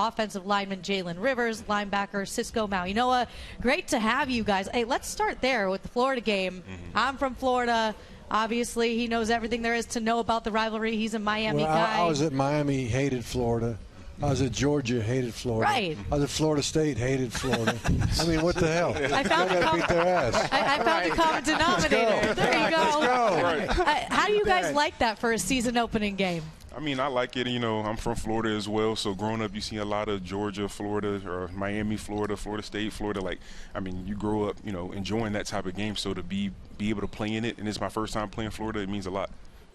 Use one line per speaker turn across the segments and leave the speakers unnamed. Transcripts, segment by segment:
offensive lineman Jalen Rivers, linebacker Cisco Mauigoa. Great to have you guys. Hey, let's start there with the Florida game. I'm from Florida. Obviously, he knows everything there is to know about the rivalry. He's a Miami guy.
I was at Miami, hated Florida. I was at Georgia, hated Florida.
Right.
I was at Florida State, hated Florida. I mean, what the hell?
I found
beat their ass.
I found a common denominator. There you go.
Let's go.
Right.
How do you guys like that for a season opening game?
I mean, I like it. You know, I'm from Florida as well, so growing up, you see a lot of Georgia, Florida, or Miami, Florida, Florida State, Florida. Like, I mean, you grow up, you know, enjoying that type of game. So to be able to play in it, and it's my first time playing Florida, it means a lot.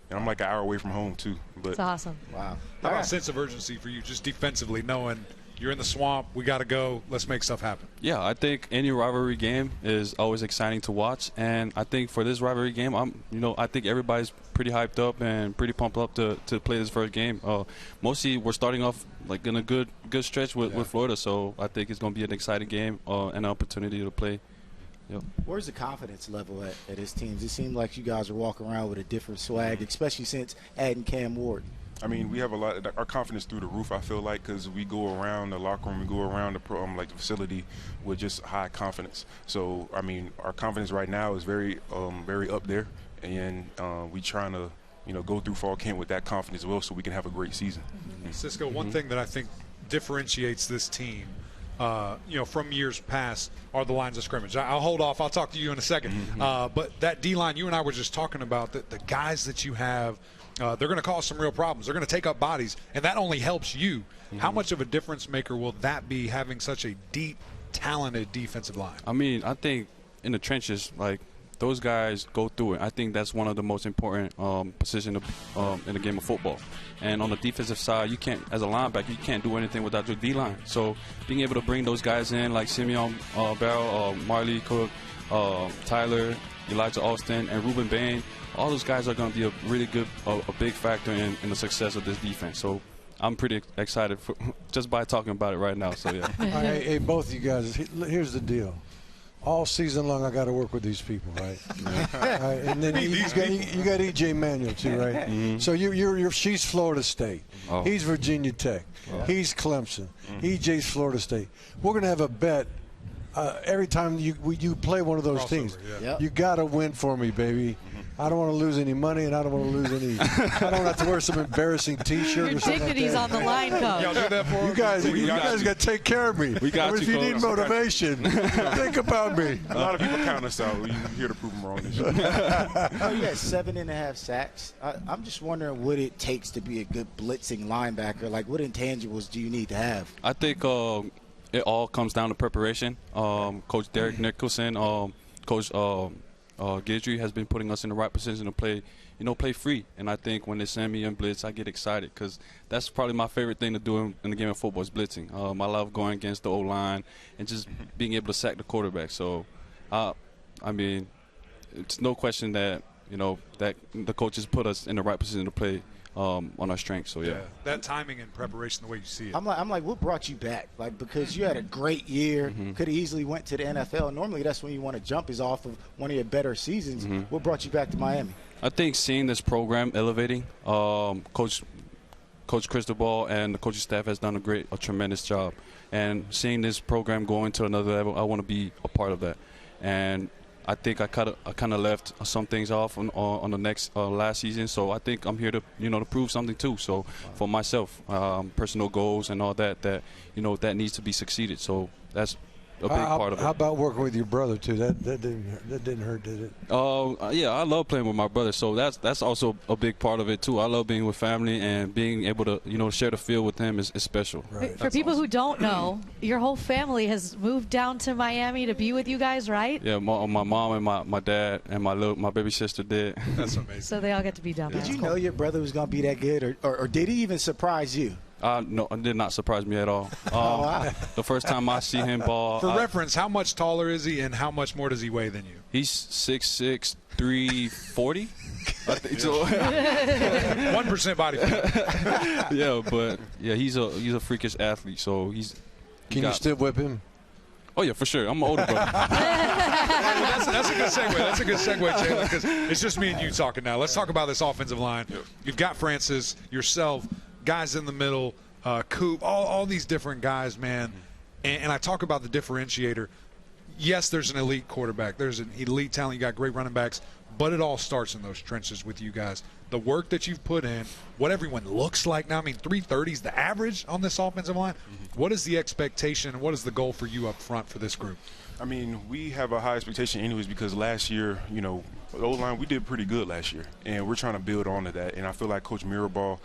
And I'm like an hour away from home too. But
it's awesome.
Wow.
How about a sense of urgency for you, just defensively, knowing you're in the swamp, we got to go, let's make stuff happen?
Yeah, I think any rivalry game is always exciting to watch, and I think for this rivalry game, I think everybody's pretty hyped up and pretty pumped up to play this first game. Mostly, we're starting off like in a good stretch with Florida, so I think it's going to be an exciting game and an opportunity to play. Yep.
Where's the confidence level at his teams? It seemed like you guys are walking around with a different swag, especially since adding Cam Ward.
I mean, we have a lot. Our confidence through the roof, I feel like, because we go around the locker room, we go around the the facility with just high confidence. So, I mean, our confidence right now is very up there, and we trying to, go through fall camp with that confidence as well, so we can have a great season.
Cisco, one thing that I think differentiates this team, from years past, are the lines of scrimmage. I'll hold off. I'll talk to you in a second. But that D-line, you and I were just talking about, the guys that you have, they're going to cause some real problems. They're going to take up bodies, and that only helps you. How much of a difference maker will that be, having such a deep, talented defensive line?
I mean, I think in the trenches, like, those guys go through it. I think that's one of the most important positions in the game of football. And on the defensive side, you can't, as a linebacker, you can't do anything without your D-line. So being able to bring those guys in like Simeon Barrow, Marley Cook, Tyler, Elijah Austin, and Ruben Bain, all those guys are going to be a really good, a big factor in the success of this defense. So I'm pretty excited just by talking about it right now. So, yeah.
Hey, both of you guys, here's the deal. All season long, I got to work with these people, right? Right, and then you got E.J. Manuel too, right? So she's Florida State. He's Virginia Tech. He's Clemson. E.J.'s Florida State. We're gonna have a bet every time you play one of those teams. You got to win for me, baby. I don't want to lose any money, and I don't want to lose any. I don't have to wear some embarrassing T-shirt or something like that.
Your dignity's on the line, Coach.
Y'all do that for
you guys got to take care of me.
We got
if you need motivation, think about me.
A lot of people count us out. We're here to prove them wrong this year.
You had 7.5 sacks. I'm just wondering what it takes to be a good blitzing linebacker. Like, what intangibles do you need to have?
I think it all comes down to preparation. Coach Derek Nicholson, Coach Guidry has been putting us in the right position to play, play free. And I think when they send me in blitz, I get excited because that's probably my favorite thing to do in the game of football is blitzing. I love going against the O-line and just being able to sack the quarterback. So, I mean, it's no question that, that the coaches put us in the right position to play on our strengths. So, yeah.
That timing and preparation, the way you see it.
I'm like, what brought you back? Like, because you had a great year, could have easily went to the NFL. Normally, that's when you want to jump is off of one of your better seasons. What brought you back to Miami?
I think seeing this program elevating, Coach Cristobal and the coaching staff has done a tremendous job. And seeing this program going to another level, I want to be a part of that. And I think I kind of left some things off on the next last season, so I think I'm here to to prove something too. So for myself, personal goals and all that that needs to be succeeded. So that's a big part of it.
How about working with your brother too? That didn't hurt, did it?
Yeah, I love playing with my brother, so that's also a big part of it too. I love being with family and being able to share the field with him is special.
Right.
For people who don't know, your whole family has moved down to Miami to be with you guys, right?
Yeah, my mom and my dad and my baby sister did.
That's amazing.
So they all get to be down there.
Did you know your brother was going to be that good, or did he even surprise you?
No, it did not surprise me at all. The first time I see him ball.
For reference, how much taller is he and how much more does he weigh than you?
He's 6'6", 340. I think so.
1% body fat.
Yeah, but he's a freakish athlete. So
Can you still whip him?
Oh yeah, for sure. I'm an older brother.
That's a good segue. That's a good segue, Jalen, because it's just me and you talking now. Let's talk about this offensive line. You've got Francis, yourself, guys in the middle. Coop, all these different guys, man. And I talk about the differentiator. Yes, there's an elite quarterback. There's an elite talent. You got great running backs. But it all starts in those trenches with you guys. The work that you've put in, what everyone looks like now. I mean, 330 is the average on this offensive line. What is the expectation and what is the goal for you up front for this group?
I mean, we have a high expectation anyways because last year, you know, the O-line, we did pretty good last year, and we're trying to build on to that. And I feel like Coach Mirabal,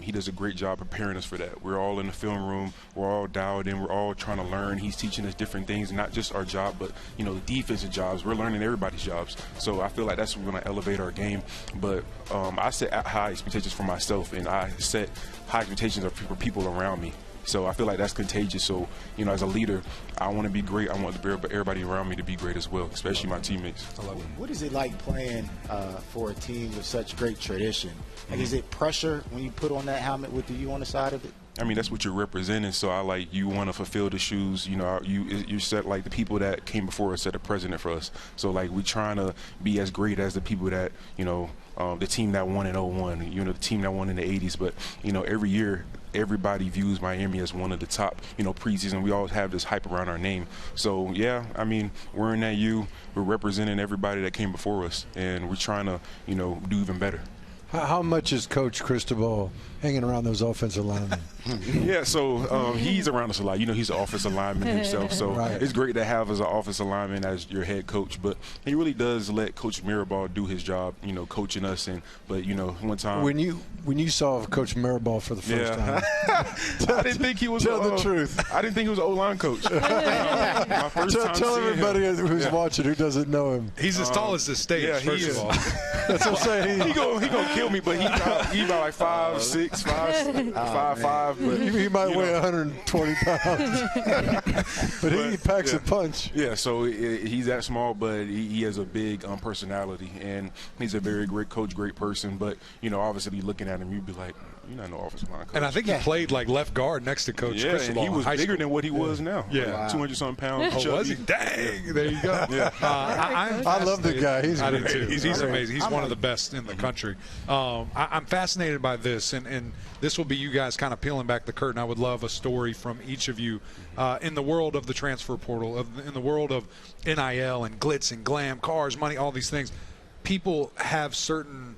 he does a great job preparing us for that. We're all in the film room. We're all dialed in. We're all trying to learn. He's teaching us different things, not just our job, but, you know, the defensive jobs. We're learning everybody's jobs. So I feel like that's going to elevate our game. But I set high expectations for myself, and I set high expectations for people around me. So I feel like that's contagious. So, you know, as a leader, I want to be great. I want everybody around me to be great as well, especially my teammates.
I love it. What is it like playing for a team with such great tradition? Like, is it pressure when you put on that helmet with the U on the side of it?
I mean, that's what you're representing. So I like you want to fulfill the shoes. You know, you set like the people that came before us set a precedent for us. So like we're trying to be as great as the people that, you know, the team that won in 01, you know, the team that won in the 80s. But, you know, every year everybody views Miami as one of the top, you know, preseason. We always have this hype around our name. So, yeah, I mean, we're in that U. We're representing everybody that came before us, and we're trying to, you know, do even better.
How much is Coach Cristobal hanging around those offensive linemen?
Yeah, so he's around us a lot. You know, he's an offensive lineman himself, so
right.
It's great to have as an offensive lineman as your head coach. But he really does let Coach Mirabal do his job, you know, coaching us. But you know, one time
when you saw Coach Mirabal for the first time,
I didn't think he was.
Tell the truth.
I didn't think he was an O-line coach. My first time
tell
seeing
everybody
him.
who's watching who doesn't know him.
He's as tall as the stage,
yeah,
first of all.
That's what I'm saying.
He gonna kill me, but he about like 5'6", 5'5". But
He might weigh 120 pounds, but he packs a punch.
Yeah, so he's that small, but he has a big personality, and he's a very great coach, great person. But, you know, obviously looking at him, you'd be like, you're not no offensive line coach.
And I think he played like left guard next to Coach Cristobal.
And he was bigger than what he was now.
Yeah.
Like 200-something pounds.
Oh, was he? Dang. There you go.
Yeah.
I love the guy. He's
I do
great.
too. He's amazing. He's one of the best in the country. I'm fascinated by this, and this will be you guys kind of peeling back the curtain. I would love a story from each of you in the world of the transfer portal, in the world of NIL and glitz and glam, cars, money, all these things. People have certain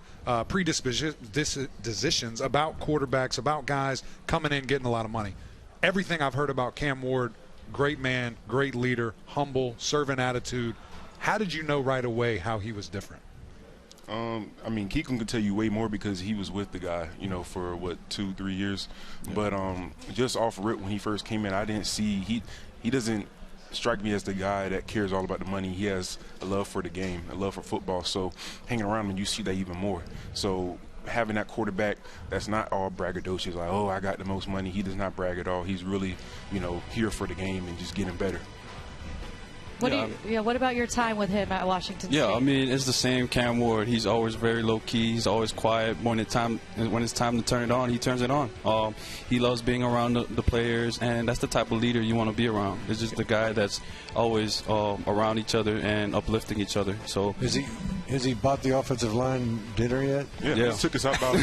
predispositions about quarterbacks, about guys coming in getting a lot of money. Everything I've heard about Cam Ward, great man, great leader, humble, servant attitude. How did you know right away how he was different?
I mean, Keegan could tell you way more because he was with the guy, you know, for, 2-3 years. Yeah. But just off rip, when he first came in, I didn't see – he doesn't strike me as the guy that cares all about the money. He has a love for the game, a love for football. So hanging around him, you see that even more. So having that quarterback that's not all braggadocious, like, oh, I got the most money. He does not brag at all. He's really, you know, here for the game and just getting better.
What about your time with him at Washington State?
Yeah, I mean, it's the same Cam Ward. He's always very low-key. He's always quiet. When it's time to turn it on, he turns it on. He loves being around the players, and that's the type of leader you want to be around. It's just the guy that's always around each other and uplifting each other. So
has he bought the offensive line dinner yet?
Yeah. He took us out about we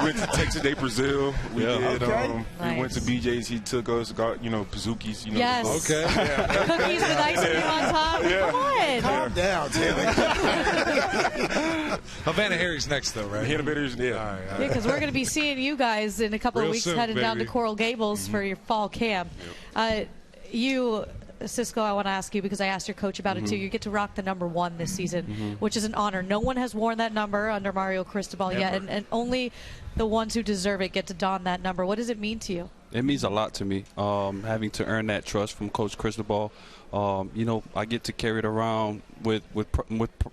went to Texas Day, Brazil. We did.
Nice.
We went to BJ's. He took us, got, you know, Pizookies. You know,
yes.
Okay.
Cookies with ice cream on top.
Yeah.
Come on.
Calm down, Taylor.
Havana Harry's next, though, right?
Hannah Bitter's, yeah.
All right.
Because we're going to be seeing you guys in a couple
Real
of weeks
soon,
heading down to
baby.
Coral Gables for your fall camp.
Yep.
You, Cisco, I want to ask you because I asked your coach about it too. You get to rock the number 1 this season, which is an honor. No one has worn that number under Mario Cristobal yet, and only the ones who deserve it get to don that number. What does it mean to you?
it means a lot to me, having to earn that trust from Coach Cristobal. You know, I get to carry it around with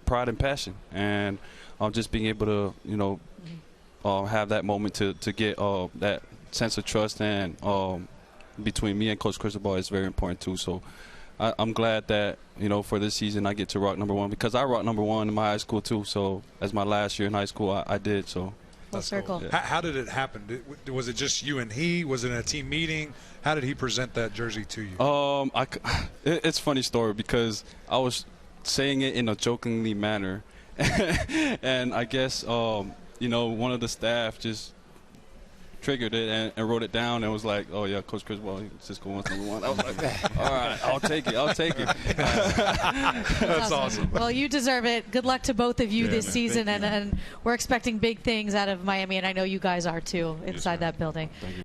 pride and passion, and just being able to, you know, have that moment to get that sense of trust and between me and Coach Cristobal is very important too. So I'm glad that, you know, for this season I get to rock number 1, because I rocked number 1 in my high school too. So as my last year in high school, I did. So
full circle.
Cool. Yeah. How did it happen? Was it just you and he? Was it in a team meeting? How did he present that jersey to you?
It's a funny story because I was saying it in a jokingly manner, and I guess you know, one of the staff just triggered it and wrote it down and was like, oh yeah, Coach Chris, well, Cisco wants number 1. I was like, all right, I'll take it.
That's awesome.
Well, you deserve it. Good luck to both of you this season, and we're expecting big things out of Miami, and I know you guys are too inside that building.
Thank you.